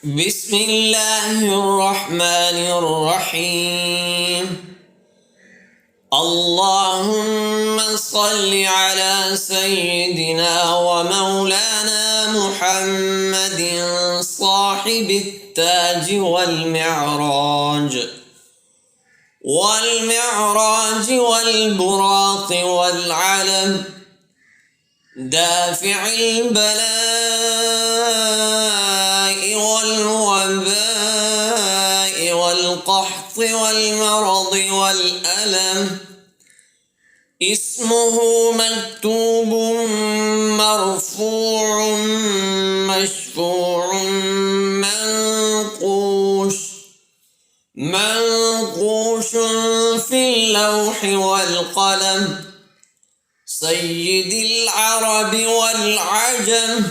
بسم الله الرحمن الرحيم. اللهم صل على سيدنا ومولانا محمد صاحب التاج والمعراج والبراق والعلم، دافع البلاء والوباء والقحط والمرض والألم. اسمه مكتوب مرفوع مشفوع منقوش في اللوح والقلم. سيد العرب والعجم،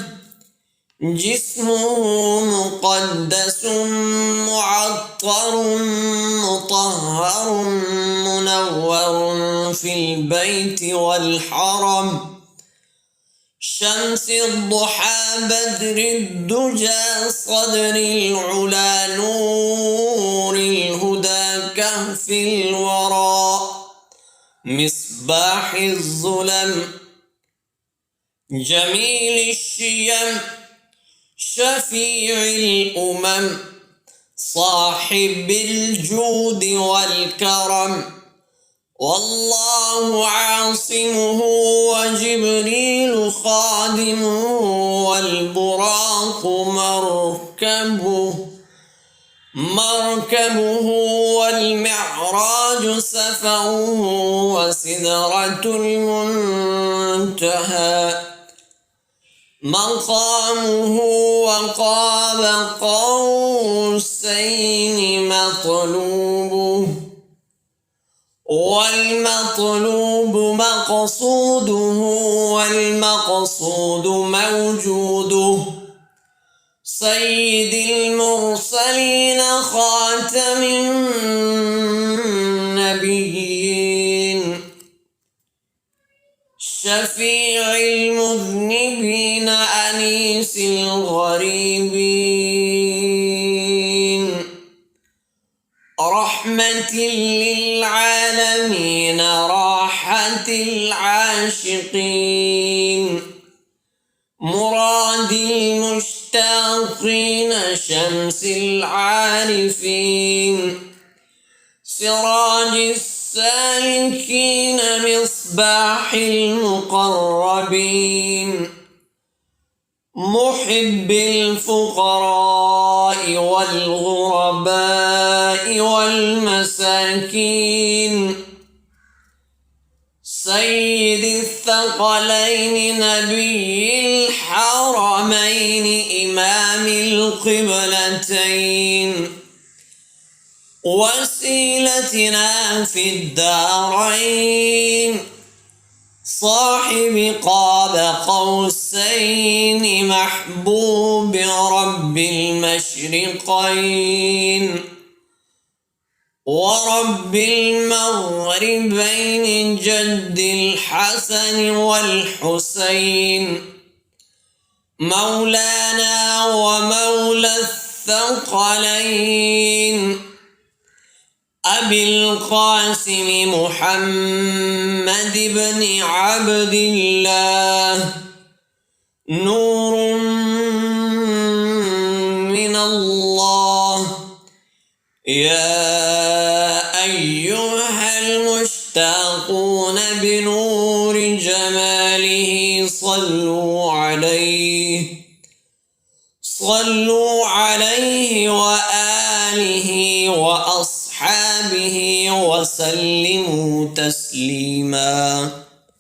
جسمه مقدس معطر مطهر منور في البيت والحرم. شمس الضحى بدر الدجى صدر العلا نور الهدى كهف الورى مصباح الظلم. جميل الشيم شفيع الأمم، صاحب الجود والكرم. والله عاصمه وجبريل خادمه والبراق مركبه والمعراج سفره وسدرة المنتهى مقامه. وقاب قوسين مطلوبه، والمطلوب مقصوده والمقصود موجوده. سيد المرسلين خاتم النبيين، شفيع المذنبين أنيس الغريبين. رحمة للعالمين راحة العاشقين. مراد المشتاقين شمس العارفين. سراج السالكين مصباح المقربين. محب الفقراء والغرباء والمساكين. سيد الثقلين نبي الحرمين إمام القبلتين. وسيلتنا في الدارين، صاحب قاب قوسين محبوب رب المشرقين ورب المغربين، جد الحسن والحسين. مولانا ومولى الثقلين أبي القاسم محمد بن عبد الله، نور من الله. يا أيها المشتاقون بنور جماله صلوا عليه وآله وأصحابه وسلموا تسليما.